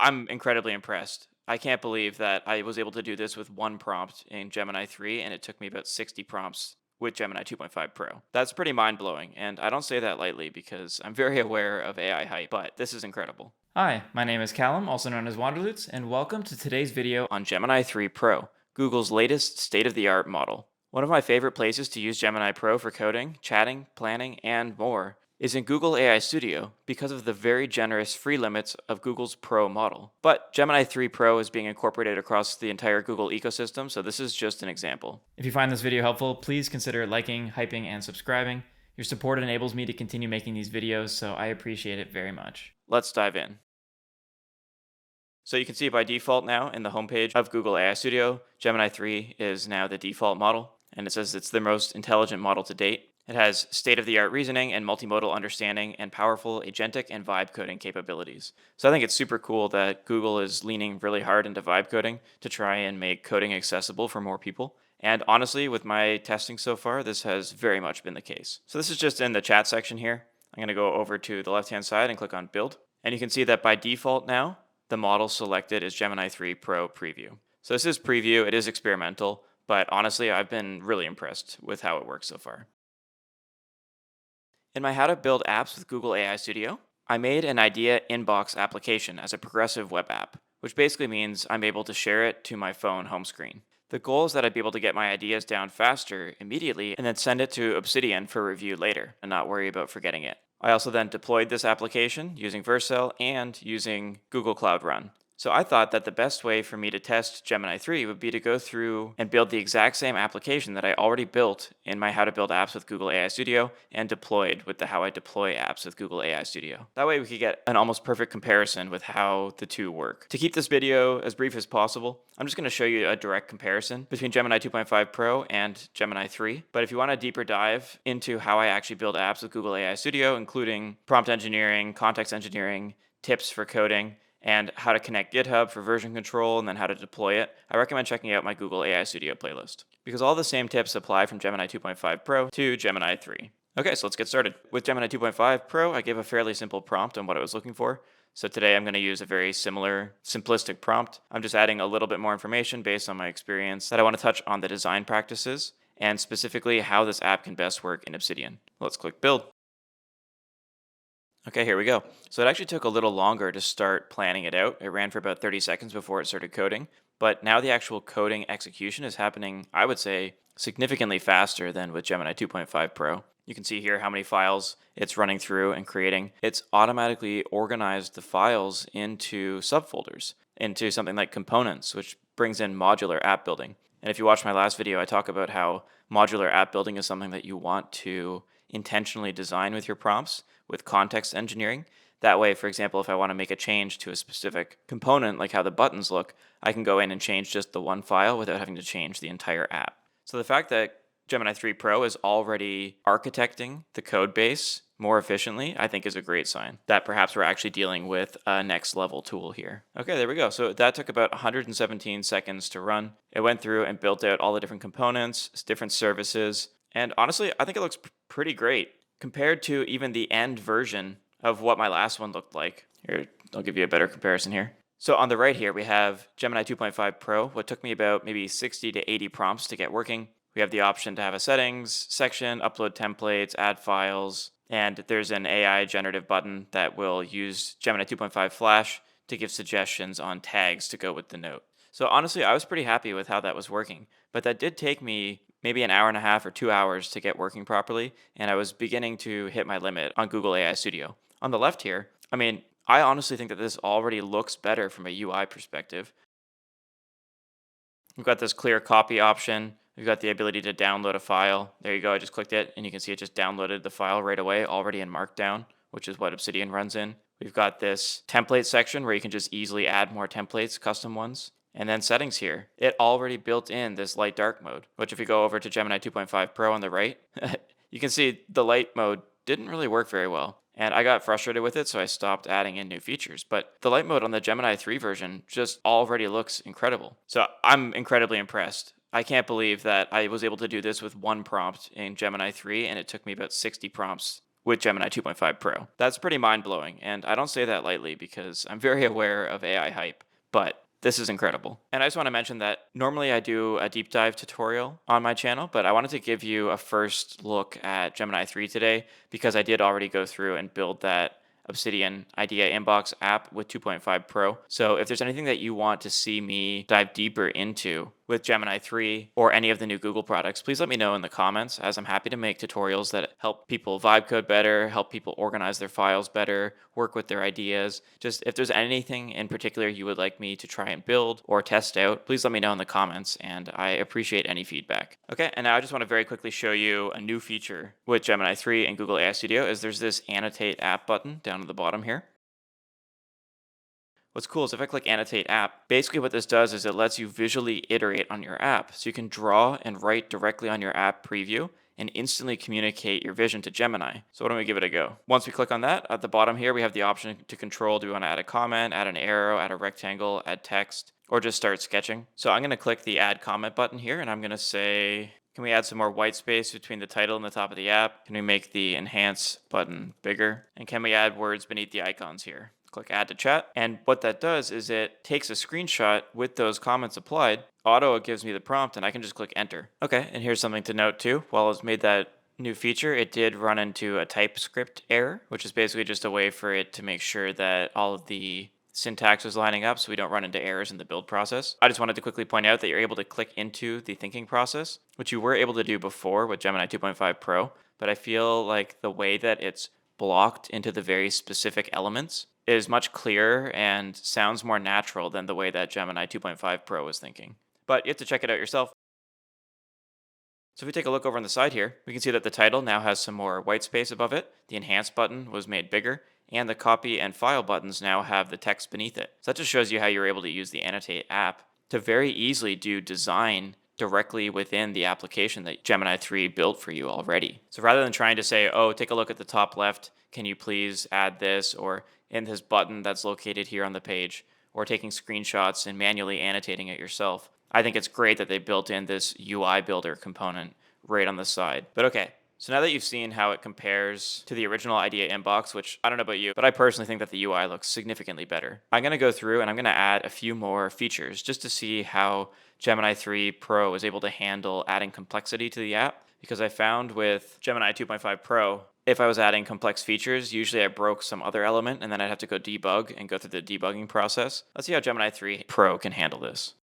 I'm incredibly impressed. I can't believe that I was able to do this with one prompt in Gemini 3 and it took me about 60 prompts with Gemini 2.5 Pro. That's pretty mind blowing, and I don't say that lightly because I'm very aware of AI hype, but this is incredible. Hi, my name is Callum, also known as Wanderloots, and welcome to today's video. On Gemini 3 Pro, Google's latest state of the art model. One of my favorite places to use Gemini Pro for coding, chatting, planning, and more is in Google AI Studio because of the very generous free limits of Google's Pro model. But Gemini 3 Pro is being incorporated across the entire Google ecosystem, so this is just an example. If you find this video helpful, please consider liking, hyping, and subscribing. Your support enables me to continue making these videos, so I appreciate it very much. Let's dive in. So you can see by default now in the homepage of Google AI Studio, Gemini 3 is now the default model, and it says it's the most intelligent model to date. It has state-of-the-art reasoning and multimodal understanding and powerful agentic and vibe coding capabilities. So I think it's super cool that Google is leaning really hard into vibe coding to try and make coding accessible for more people. And honestly, with my testing so far, this has very much been the case. So this is just in the chat section here. I'm going to go over to the left-hand side and click on Build. And you can see that by default now, the model selected is Gemini 3 Pro Preview. So this is preview, it is experimental, but honestly, I've been really impressed with how it works so far. In my How to Build Apps with Google AI Studio, I made an idea inbox application as a progressive web app, which basically means I'm able to share it to my phone home screen. The goal is that I'd be able to get my ideas down faster immediately and then send it to Obsidian for review later and not worry about forgetting it. I also then deployed this application using Vercel and using Google Cloud Run. So I thought that the best way for me to test Gemini 3 would be to go through and build the exact same application that I already built in my How to Build Apps with Google AI Studio and deployed with the How I Deploy Apps with Google AI Studio. That way we could get an almost perfect comparison with how the two work. To keep this video as brief as possible, I'm just going to show you a direct comparison between Gemini 2.5 Pro and Gemini 3. But if you want a deeper dive into how I actually build apps with Google AI Studio, including prompt engineering, context engineering, tips for coding, and how to connect GitHub for version control and then how to deploy it, I recommend checking out my Google AI Studio playlist because all the same tips apply from Gemini 2.5 Pro to Gemini 3. Okay, so let's get started. With Gemini 2.5 Pro, I gave a fairly simple prompt on what I was looking for. So today I'm going to use a very similar, simplistic prompt. I'm just adding a little bit more information based on my experience that I want to touch on the design practices and specifically how this app can best work in Obsidian. Let's click Build. Okay, here we go. So it actually took a little longer to start planning it out. It ran for about 30 seconds before it started coding, but now the actual coding execution is happening, I would say, significantly faster than with Gemini 2.5 Pro. You can see here how many files it's running through and creating. It's automatically organized the files into subfolders, into something like components, which brings in modular app building. And if you watch my last video, I talk about how modular app building is something that you want to intentionally design with your prompts with context engineering. That way, for example, if I want to make a change to a specific component, like how the buttons look, I can go in and change just the one file without having to change the entire app. So the fact that Gemini 3 Pro is already architecting the code base more efficiently, I think is a great sign that perhaps we're actually dealing with a next level tool here. Okay, there we go. So that took about 117 seconds to run. It went through and built out all the different components, different services, and honestly, I think it looks pretty great compared to even the end version of what my last one looked like. Here, I'll give you a better comparison here. So on the right here, we have Gemini 2.5 Pro, what took me about maybe 60 to 80 prompts to get working. We have the option to have a settings section, upload templates, add files, and there's an AI generative button that will use Gemini 2.5 Flash to give suggestions on tags to go with the note. So honestly, I was pretty happy with how that was working, but that did take me maybe an hour and a half or 2 hours to get working properly, and I was beginning to hit my limit on Google AI Studio. On the left here, I honestly think that this already looks better from a UI perspective. We've got this clear copy option. We've got the ability to download a file. There you go, I just clicked it, and you can see it just downloaded the file right away, already in Markdown, which is what Obsidian runs in. We've got this template section where you can just easily add more templates, custom ones. And then settings here. It already built in this light dark mode, which if you go over to Gemini 2.5 Pro on the right, you can see the light mode didn't really work very well. And I got frustrated with it, so I stopped adding in new features. But the light mode on the Gemini 3 version just already looks incredible. So I'm incredibly impressed. I can't believe that I was able to do this with one prompt in Gemini 3, and it took me about 60 prompts with Gemini 2.5 Pro. That's pretty mind blowing, and I don't say that lightly because I'm very aware of AI hype, but this is incredible. And I just want to mention that normally I do a deep dive tutorial on my channel, but I wanted to give you a first look at Gemini 3 today because I did already go through and build that Obsidian Idea Inbox app with 2.5 Pro. So if there's anything that you want to see me dive deeper into with Gemini 3 or any of the new Google products, please let me know in the comments, as I'm happy to make tutorials that help people vibe code better, help people organize their files better, work with their ideas. Just if there's anything in particular you would like me to try and build or test out, please let me know in the comments, and I appreciate any feedback. Okay, and now I just want to very quickly show you a new feature with Gemini 3 and Google AI Studio is there's this Annotate App button down at the bottom here. What's cool is if I click Annotate App, basically what this does is it lets you visually iterate on your app. So you can draw and write directly on your app preview and instantly communicate your vision to Gemini. So why don't we give it a go? Once we click on that, at the bottom here, we have the option to control, do we want to add a comment, add an arrow, add a rectangle, add text, or just start sketching. So I'm going to click the Add Comment button here, and I'm going to say, can we add some more white space between the title and the top of the app? Can we make the Enhance button bigger? And can we add words beneath the icons here? Click Add to Chat. And what that does is it takes a screenshot with those comments applied. Auto gives me the prompt, and I can just click Enter. Okay, and here's something to note too. While it's made that new feature, it did run into a TypeScript error, which is basically just a way for it to make sure that all of the syntax is lining up so we don't run into errors in the build process. I just wanted to quickly point out that you're able to click into the thinking process, which you were able to do before with Gemini 2.5 Pro, but I feel like the way that it's blocked into the very specific elements is much clearer and sounds more natural than the way that Gemini 2.5 Pro is thinking. But you have to check it out yourself. So if we take a look over on the side here, we can see that the title now has some more white space above it. The Enhance button was made bigger, and the Copy and File buttons now have the text beneath it. So that just shows you how you're able to use the Annotate app to very easily do design directly within the application that Gemini 3 built for you already. So rather than trying to say, oh, take a look at the top left, can you please add this, or in this button that's located here on the page, or taking screenshots and manually annotating it yourself, I think it's great that they built in this UI builder component right on the side. But okay, so now that you've seen how it compares to the original Idea Inbox, which I don't know about you, but I personally think that the UI looks significantly better. I'm going to go through and I'm going to add a few more features just to see how Gemini 3 Pro is able to handle adding complexity to the app. Because I found with Gemini 2.5 Pro, if I was adding complex features, usually I broke some other element and then I'd have to go debug and go through the debugging process. Let's see how Gemini 3 Pro can handle this.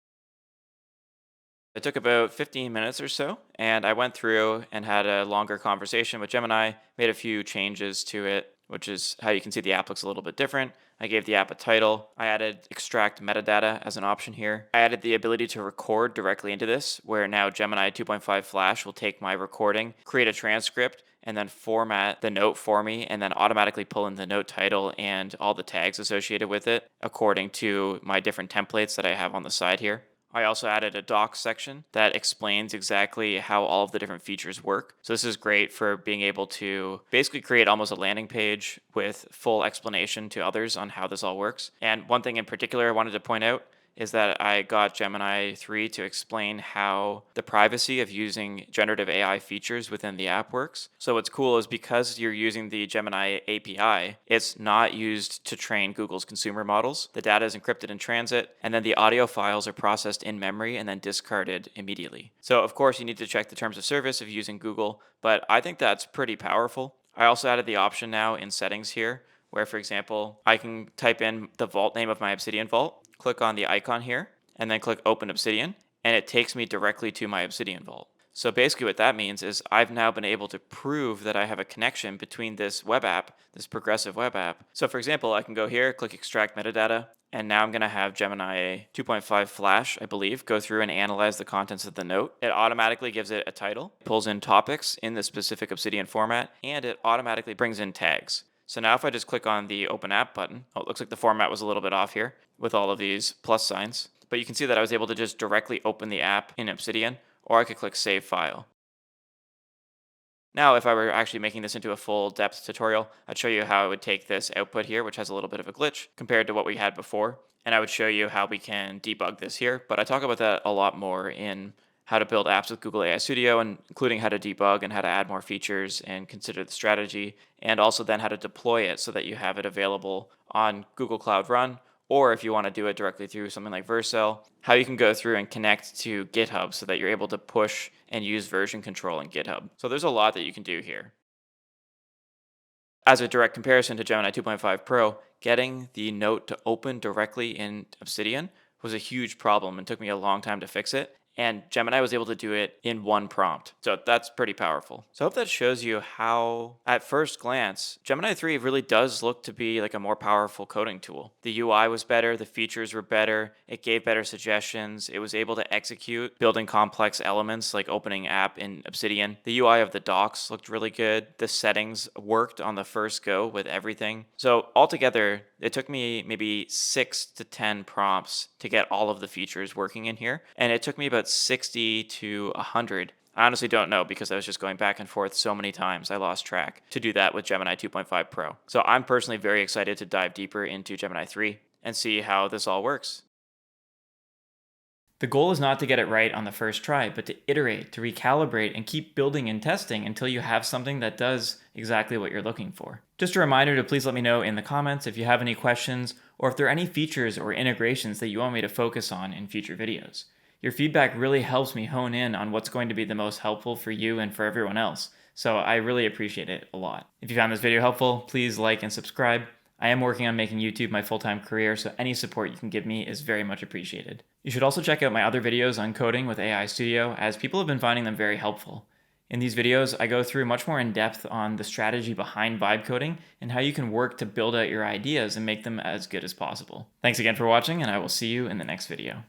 It took about 15 minutes or so, and I went through and had a longer conversation with Gemini, made a few changes to it, which is how you can see the app looks a little bit different. I gave the app a title. I added extract metadata as an option here. I added the ability to record directly into this, where now Gemini 2.5 Flash will take my recording, create a transcript, and then format the note for me, and then automatically pull in the note title and all the tags associated with it according to my different templates that I have on the side here. I also added a docs section that explains exactly how all of the different features work. So this is great for being able to basically create almost a landing page with full explanation to others on how this all works. And one thing in particular I wanted to point out is that I got Gemini 3 to explain how the privacy of using generative AI features within the app works. So what's cool is because you're using the Gemini API, it's not used to train Google's consumer models. The data is encrypted in transit, and then the audio files are processed in memory and then discarded immediately. So of course you need to check the terms of service of using Google, but I think that's pretty powerful. I also added the option now in settings here where, for example, I can type in the vault name of my Obsidian vault, click on the icon here, and then click Open Obsidian, and it takes me directly to my Obsidian vault. So basically what that means is I've now been able to prove that I have a connection between this web app, this progressive web app. So for example, I can go here, click Extract Metadata, and now I'm going to have Gemini 2.5 Flash, I believe, go through and analyze the contents of the note. It automatically gives it a title, pulls in topics in the specific Obsidian format, and it automatically brings in tags. So now if I just click on the Open App button, oh, it looks like the format was a little bit off here with all of these plus signs. But you can see that I was able to just directly open the app in Obsidian, or I could click Save File. Now, if I were actually making this into a full depth tutorial, I'd show you how I would take this output here, which has a little bit of a glitch compared to what we had before. And I would show you how we can debug this here. But I talk about that a lot more in how to build apps with Google AI Studio, and including how to debug and how to add more features and consider the strategy, and also then how to deploy it so that you have it available on Google Cloud Run, or if you want to do it directly through something like Vercel, how you can go through and connect to GitHub so that you're able to push and use version control in GitHub. So there's a lot that you can do here. As a direct comparison to Gemini 2.5 Pro, getting the note to open directly in Obsidian was a huge problem and took me a long time to fix it. And Gemini was able to do it in one prompt. So that's pretty powerful. So I hope that shows you how, at first glance, Gemini 3 really does look to be like a more powerful coding tool. The UI was better, the features were better, it gave better suggestions, it was able to execute building complex elements like opening app in Obsidian. The UI of the docs looked really good. The settings worked on the first go with everything. So altogether, it took me maybe 6 to 10 prompts to get all of the features working in here. And it took me about 60 to 100. I honestly don't know because I was just going back and forth so many times. I lost track to do that with Gemini 2.5 Pro. So I'm personally very excited to dive deeper into Gemini 3 and see how this all works. The goal is not to get it right on the first try, but to iterate, to recalibrate, and keep building and testing until you have something that does exactly what you're looking for. Just a reminder to please let me know in the comments if you have any questions or if there are any features or integrations that you want me to focus on in future videos. Your feedback really helps me hone in on what's going to be the most helpful for you and for everyone else, so I really appreciate it a lot. If you found this video helpful, please like and subscribe. I am working on making YouTube my full-time career, so any support you can give me is very much appreciated. You should also check out my other videos on coding with AI Studio, as people have been finding them very helpful. In these videos, I go through much more in depth on the strategy behind vibe coding and how you can work to build out your ideas and make them as good as possible. Thanks again for watching, and I will see you in the next video.